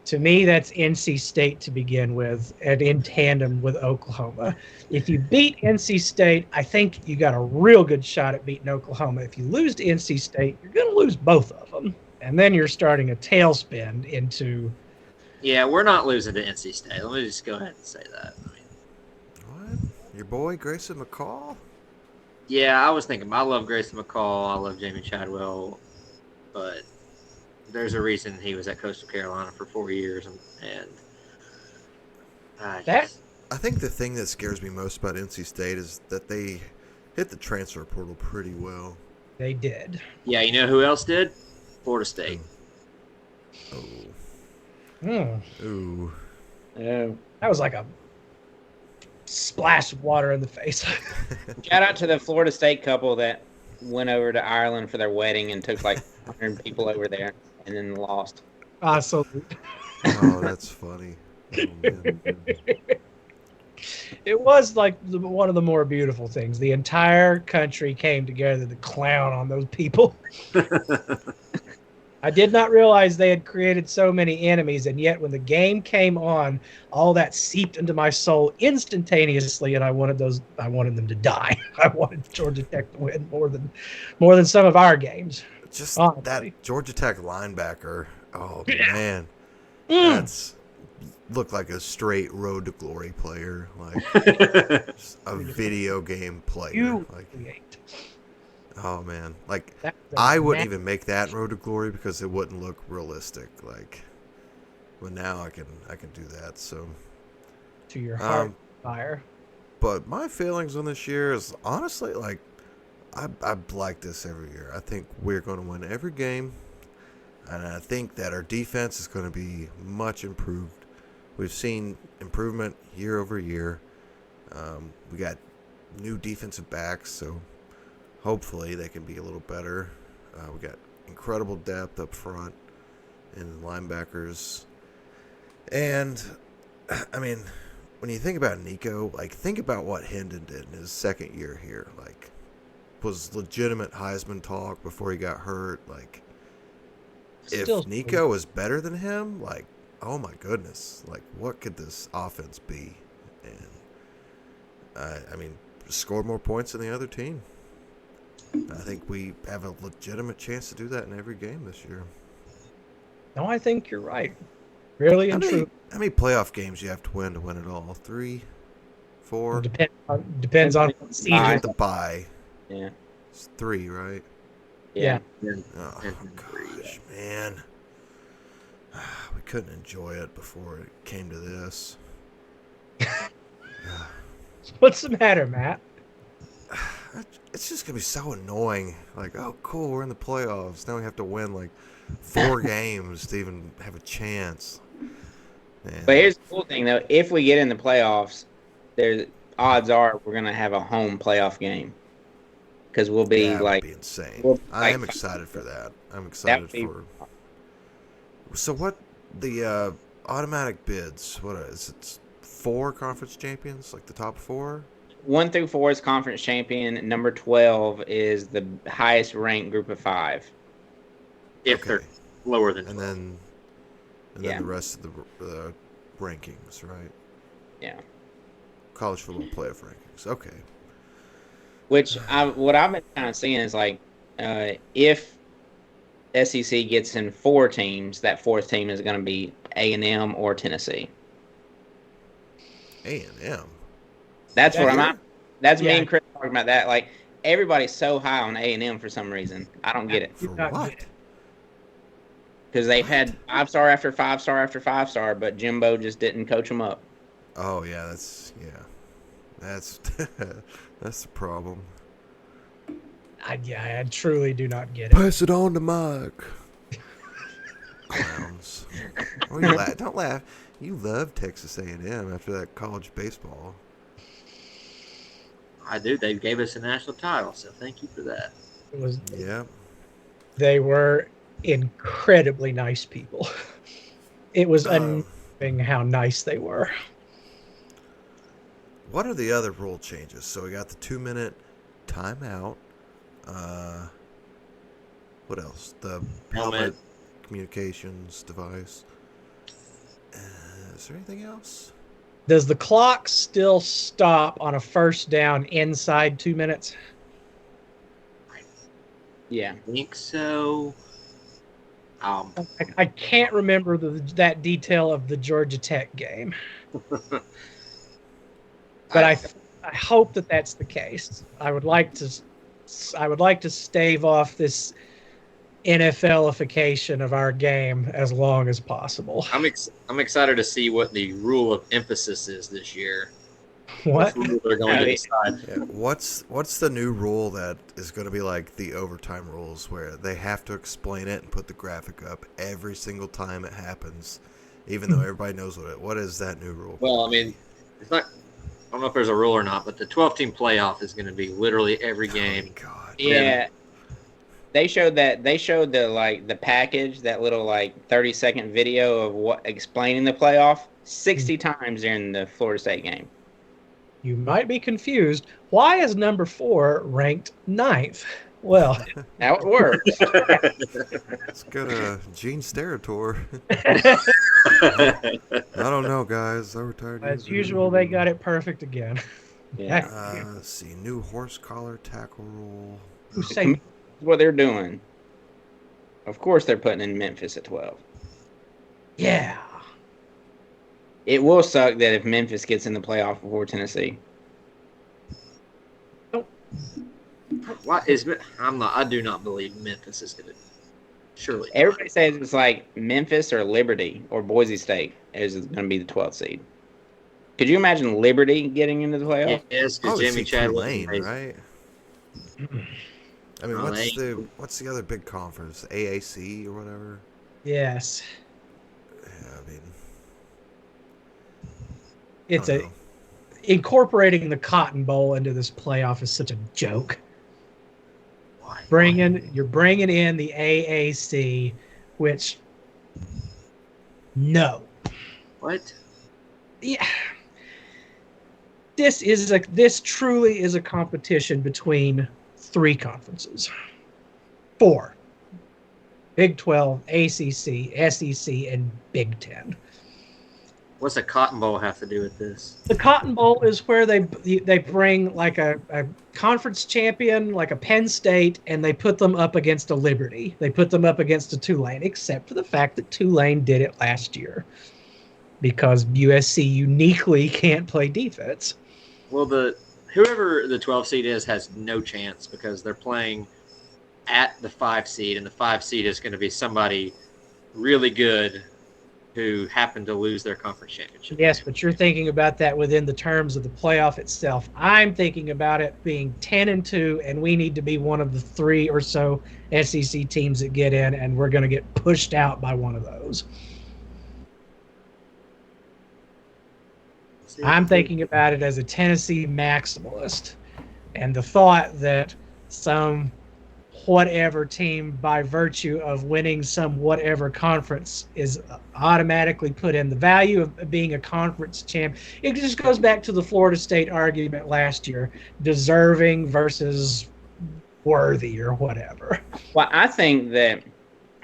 To me, that's NC State to begin with, and in tandem with Oklahoma. If you beat NC State, I think you got a real good shot at beating Oklahoma. If you lose to NC State, you're going to lose both of them. And then you're starting a tailspin into... Yeah, we're not losing to NC State. Let me just go ahead and say that. What? Your boy, Grayson McCall? Yeah, I was thinking, I love Grayson McCall. I love Jamie Chadwell. But there's a reason he was at Coastal Carolina for 4 years. And I think the thing that scares me most about NC State is that they hit the transfer portal pretty well. They did. Yeah, you know who else did? Florida State. Ooh. That was like a splash of water in the face. Shout out to the Florida State couple that went over to Ireland for their wedding and took like 100 people over there and then lost. Awesome. Oh, that's funny. Oh, man. It was like one of the more beautiful things. The entire country came together to clown on those people. I did not realize they had created so many enemies, and yet when the game came on, all that seeped into my soul instantaneously, and I wanted them to die. I wanted Georgia Tech to win more than some of our games. Just honestly. That Georgia Tech linebacker. Oh man, that's looked like a straight road to glory player, like just a video game player. Oh man, like I wouldn't even make that road to glory because it wouldn't look realistic. Like, but now I can do that. So to your heart fire. But my feelings on this year is honestly like I like this every year. I think we're going to win every game, and I think that our defense is going to be much improved. We've seen improvement year over year. We got new defensive backs, so hopefully they can be a little better. We got incredible depth up front and linebackers. And, I mean, when you think about Nico, like, think about what Hendon did in his second year here. Like, was legitimate Heisman talk before he got hurt. Like, if Nico was better than him, like, oh my goodness, like, what could this offense be? And, I mean, scored more points than the other team. I think we have a legitimate chance to do that in every game this year. No, I think you're right. Really and true. How many playoff games you have to win it all? 3, 4? Depends on season. The bye. Yeah. It's 3, right? Yeah. Oh, gosh, man. We couldn't enjoy it before it came to this. What's the matter, Matt? It's just going to be so annoying. Like, oh, cool, we're in the playoffs. Now we have to win, like, 4 games to even have a chance. Man. But here's the cool thing, though. If we get in the playoffs, there's odds are we're going to have a home playoff game. Because we'll be that like... would be insane. We'll, I am excited for that. I'm excited for... So what... The automatic bids, what is it? 4 conference champions? Like the top 4? 1 through 4 is conference champion. Number 12 is the highest ranked group of 5. If they're lower than 12. And then the rest of the rankings, right? Yeah. College football playoff rankings. Okay. Which what I've been kind of seeing is like if SEC gets in 4 teams, that 4th team is going to be A&M or Tennessee. A&M. That's what I'm at. That's me and Chris talking about that. Like everybody's so high on A&M for some reason. I don't get it. For what? Because they've had 5-star after 5-star after 5-star, but Jimbo just didn't coach them up. Oh yeah, that's that's the problem. I truly do not get it. Pass it on to Mike. Clowns. Oh, don't laugh. You love Texas A&M after that college baseball. I do. They gave us a national title, so thank you for that. They were incredibly nice people. It was amazing how nice they were. What are the other rule changes? So we got the 2-minute timeout. What else? The helmet communications device. Is there anything else? Does the clock still stop on a first down inside 2 minutes? Yeah. I think so. I can't remember that detail of the Georgia Tech game. But I hope that that's the case. I would like to stave off this NFLification of our game as long as possible. I'm excited to see what the rule of emphasis is this year. What? They're going to decide. Yeah. What's the new rule that is going to be like the overtime rules where they have to explain it and put the graphic up every single time it happens, even though everybody knows what is that new rule? Well, I mean, it's not. I don't know if there's a rule or not, but the 12-team playoff is going to be literally every game. Oh, God. Yeah. They showed the package, that little 30-second video of what explaining the playoff 60 times during the Florida State game. You might be confused. Why is number 4 ranked 9th? Well, how it works. It's got a Gene Steratore. I don't know, guys. I retired. As usual, they got it perfect again. Yeah. Let's see. New horse collar tackle rule. Who's saying what they're doing? Of course, they're putting in Memphis at 12. Yeah. It will suck that if Memphis gets in the playoff before Tennessee. What is? I do not believe Memphis is going to. Surely. Everybody says it's like Memphis or Liberty or Boise State is going to be the 12th seed. Could you imagine Liberty getting into the playoff? Yes, because Jimmy Chadwick, right? I mean, what's the other big conference? AAC or whatever? Yes. Yeah, I mean, it's incorporating the Cotton Bowl into this playoff is such a joke. You're bringing in the AAC, which no. What? Yeah. This truly is a competition between 3 conferences. 4. Big 12, ACC, SEC, and Big 10. What's a Cotton Bowl have to do with this? The Cotton Bowl is where they bring like a conference champion, like a Penn State, and they put them up against a Liberty. They put them up against a Tulane, except for the fact that Tulane did it last year because USC uniquely can't play defense. Well, whoever the 12 seed is has no chance because they're playing at the 5 seed, and the 5 seed is going to be somebody really good who happened to lose their conference championship. Yes, but you're thinking about that within the terms of the playoff itself. I'm thinking about it being 10-2, and we need to be one of the 3 or so SEC teams that get in, and we're going to get pushed out by one of those. I'm thinking about it as a Tennessee maximalist, and the thought that some whatever team, by virtue of winning some whatever conference, is automatically put in the value of being a conference champ. It just goes back to the Florida State argument last year, deserving versus worthy or whatever. Well, I think that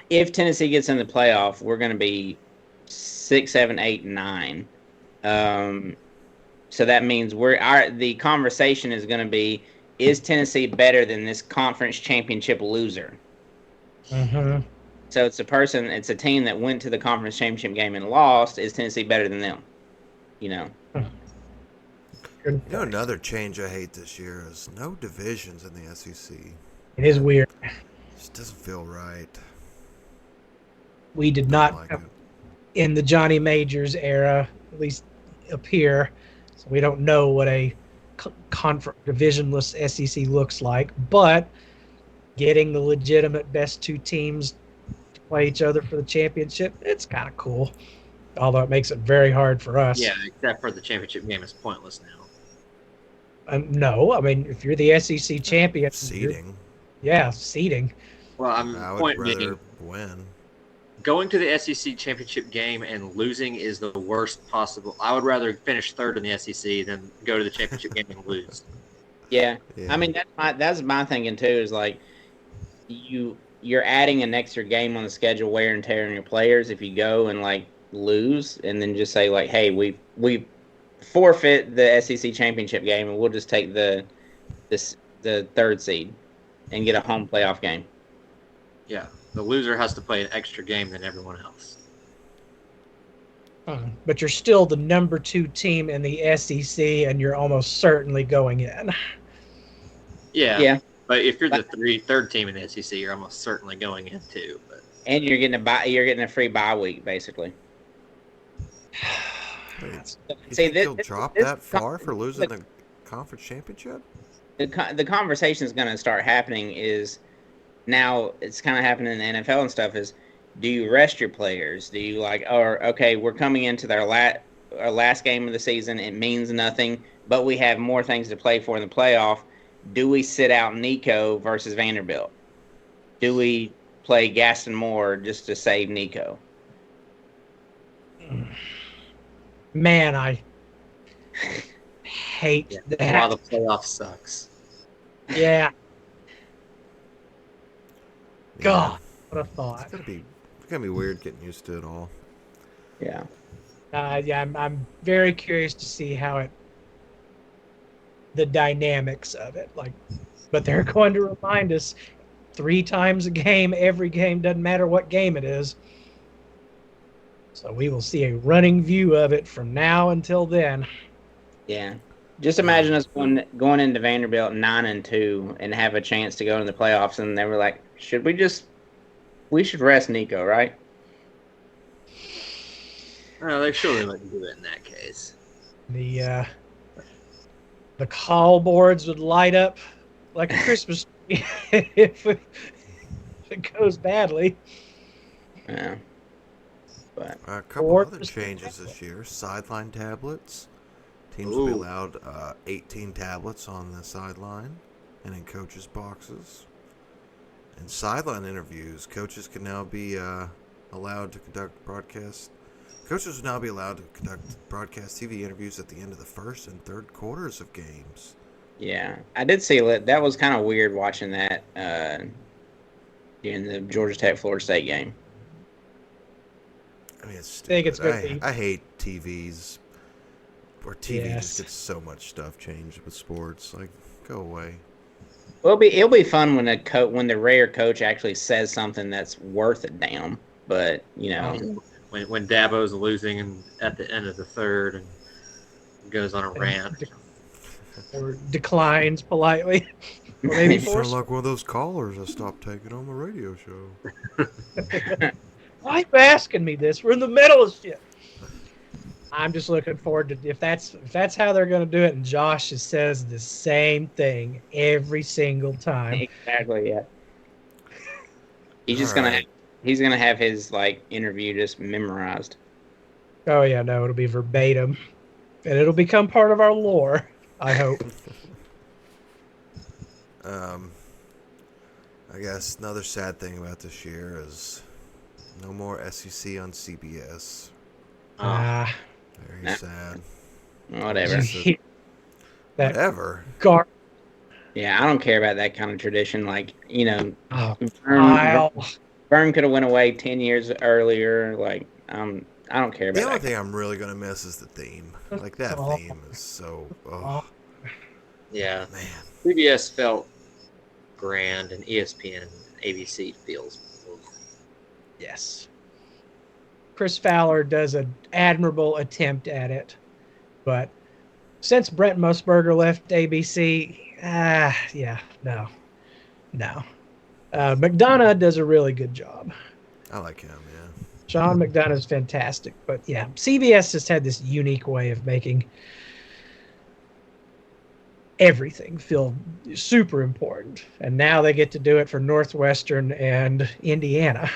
if Tennessee gets in the playoff, we're going to be 6, 7, 8, 9. So that means the conversation is going to be, is Tennessee better than this conference championship loser? Mm-hmm. So it's a team that went to the conference championship game and lost. Is Tennessee better than them? Another change I hate this year is no divisions in the SEC. It is weird. It just doesn't feel right. We did not in the Johnny Majors era, at least up here, so we don't know what a divisionless SEC looks like, but getting the legitimate best 2 teams to play each other for the championship, it's kind of cool, although it makes it very hard for us. Yeah, except for the championship game is pointless now. No, I mean, if you're the SEC champion, seeding. Seeding. Well, I would rather win. Going to the SEC championship game and losing is the worst possible. I would rather finish 3rd in the SEC than go to the championship game and lose. Yeah. I mean, that's my thinking too. Is like you're adding an extra game on the schedule, wear and tear on your players if you go and like lose, and then just say like, hey, we forfeit the SEC championship game, and we'll just take the 3rd seed and get a home playoff game. Yeah. The loser has to play an extra game than everyone else. But you're still the number 2 team in the SEC, and you're almost certainly going in. Yeah. But if you're the 3rd team in the SEC, you're almost certainly going in too. But. And you're getting a free bye week, basically. You'll drop that far for losing the conference championship? The conversation is going to start happening is. Now it's kind of happening in the NFL and stuff is, do you rest your players? Do you okay, we're coming into our last game of the season. It means nothing, but we have more things to play for in the playoff. Do we sit out Nico versus Vanderbilt? Do we play Gaston Moore just to save Nico? Man, I hate that. While the playoff sucks. Yeah. God, what a thought! It's gonna be weird getting used to it all. Yeah. I'm very curious to see how the dynamics of it, but they're going to remind us 3 times a game, every game, doesn't matter what game it is. So we will see a running view of it from now until then. Yeah. Just imagine us going into Vanderbilt 9-2 and have a chance to go into the playoffs, and they were like, we should rest Nico, right? Well, they surely wouldn't do it in that case. The call boards would light up like a Christmas tree if it goes badly. Yeah. But a couple other changes this year. Sideline tablets. Teams will be allowed 18 tablets on the sideline and in coaches' boxes. In sideline interviews, coaches can now be allowed to conduct broadcast. Coaches will now be allowed to conduct broadcast TV interviews at the end of the 1st and 3rd quarters of games. Yeah, I did see that was kind of weird watching that during the Georgia Tech Florida State game. I mean, it's stupid. I think it's good. I hate TVs. Where TV just gets so much stuff changed with sports. Like, go away. Well, it'll be fun when the rare coach actually says something that's worth a damn. But when Dabo's losing and at the end of the 3rd and goes on a rant, or declines politely. Or maybe You sound force. like one of those callers I stopped taking on the radio show. Why are you asking me this? We're in the middle of shit. I'm just looking forward to if that's how they're going to do it. And Josh just says the same thing every single time. Exactly. Yeah. He's just All gonna right. he's gonna have his interview just memorized. Oh yeah, no, it'll be verbatim, and it'll become part of our lore. I hope. I guess another sad thing about this year is no more SEC on CBS. Very sad. Whatever. Whatever. Yeah, I don't care about that kind of tradition. Kyle. Vern could have went away 10 years earlier. I don't care about The only that. thing I'm really gonna miss is the theme. Like that theme is so. Yeah, man. CBS felt grand, and ESPN and ABC feels. Yes. Chris Fowler does an admirable attempt at it, but since Brent Musburger left ABC, no. McDonough does a really good job. I like him, yeah. Sean McDonough is fantastic, but yeah, CBS just had this unique way of making everything feel super important, and now they get to do it for Northwestern and Indiana.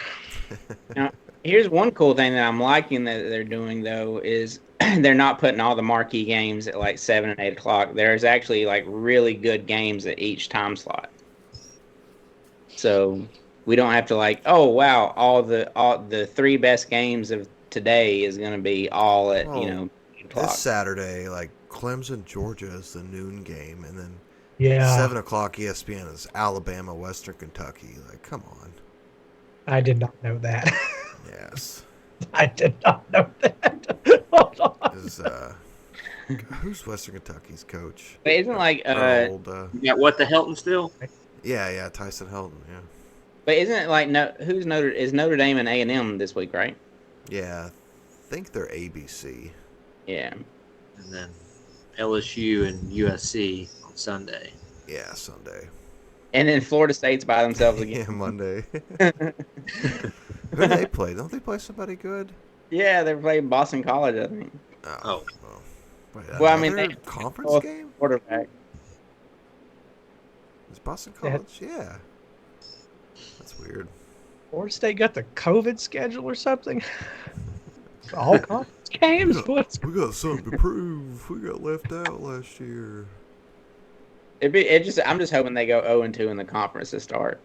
Now, here's one cool thing that I'm liking that they're doing, though, is they're not putting all the marquee games at 7 and 8 o'clock. There's actually really good games at each time slot. So we don't have to oh wow, all the 3 best games of today is going to be all at 8 o'clock. This Saturday, Clemson, Georgia is the noon game, and then 7 o'clock ESPN is Alabama, Western Kentucky. Come on. I did not know that. Yes. I did not know that. Hold on. Who's Western Kentucky's coach? But isn't you got what the Helton still? Yeah, Tyson Helton, yeah. But isn't it is Notre Dame and A&M this week, right? Yeah, I think they're ABC. Yeah. And then LSU and USC on Sunday. Yeah, Sunday. And then Florida State's by themselves again. Yeah, Monday. Who do they play? Don't they play somebody good? Yeah, they're playing Boston College, I think. Oh. Well, I mean, they conference game? Quarterback. Is Boston College? Yeah. That's weird. Florida State got the COVID schedule or something? All conference games? We got something to prove. We got left out last year. I'm just hoping they go 0-2 in the conference to start.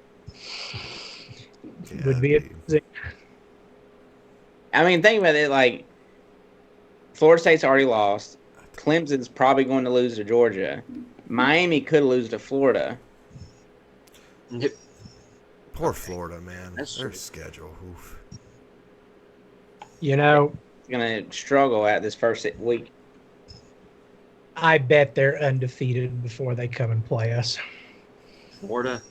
Would be amazing. I mean, think about it. Florida State's already lost. Clemson's probably going to lose to Georgia. Miami could lose to Florida. Poor Florida, man. That's Their true. schedule. Oof. It's going to struggle at this first week. I bet they're undefeated before they come and play us. Florida?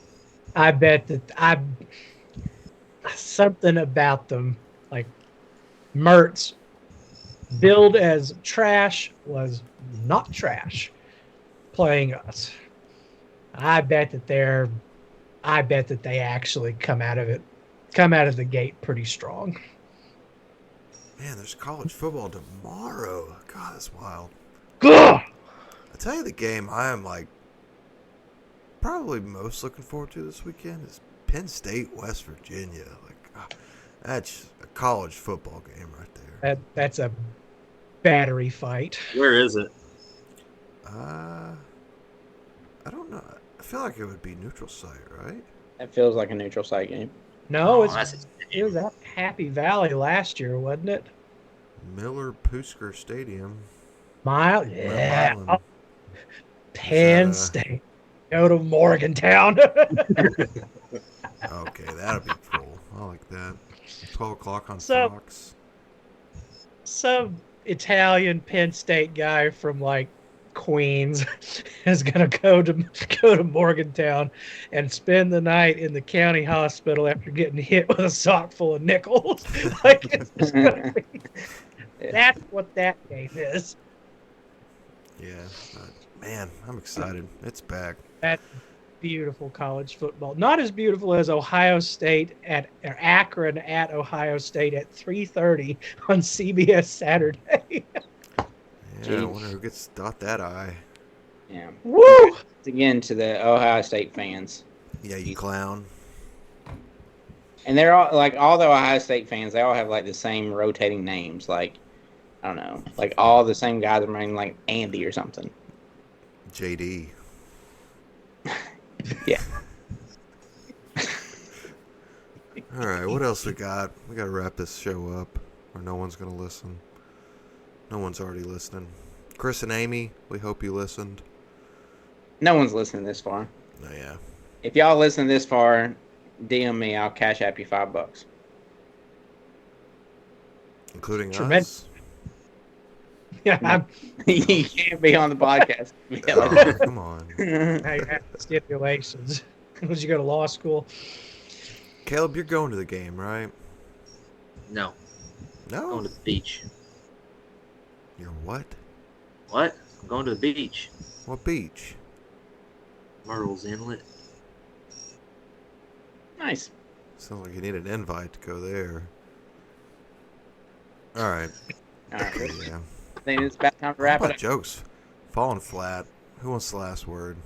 I bet that something about them, Mertz, billed as trash, was not trash playing us. I bet that they actually come out of the gate pretty strong. Man, there's college football tomorrow. God, that's wild. Ugh! I tell you, the game I am probably most looking forward to this weekend is Penn State, West Virginia. That's a college football game right there. That's a battery fight. Where is it? I don't know. I feel like it would be neutral site, right? That feels like a neutral site game. No, that's it was at Happy Valley last year, wasn't it? Miller Poosker Stadium. Yeah. Milan. Penn State. Go to Morgantown. Okay, that'll be cool. I like that. 12 o'clock on So- Fox. Some Italian Penn State guy from Queens is gonna go to Morgantown and spend the night in the county hospital after getting hit with a sock full of nickels. It's just gonna be, that's what that game is. Yeah, but man, I'm excited. It's back. beautiful college football. Not as beautiful as Ohio State or Akron at Ohio State at 3:30 on CBS Saturday. Yeah, I wonder who gets that eye. Yeah. Woo! Again, to the Ohio State fans. Yeah, you clown. And they're all like all the Ohio State fans. They all have like the same rotating names. Like I don't know, like all the same guys are named like Andy or something. JD. Yeah. All right, what else we got? We got to wrap this show up, or no one's going to listen. No one's already listening. Chris and Amy, we hope you listened. No one's listening this far. Oh, yeah. If y'all listen this far, DM me. I'll cash app you $5. Including Tremendous. us? Yeah, You can't be on the podcast. Oh, come on. I have stipulations. Because you go to law school. Caleb, you're going to the game, right? No. No? Going to the beach. You're what? What? I'm going to the beach. What beach? Myrtle's Inlet. Nice. Sounds like you need an invite to go there. All right. All right. Yeah. I think it's about time to wrap How it about up. jokes? Falling flat. Who wants the last word?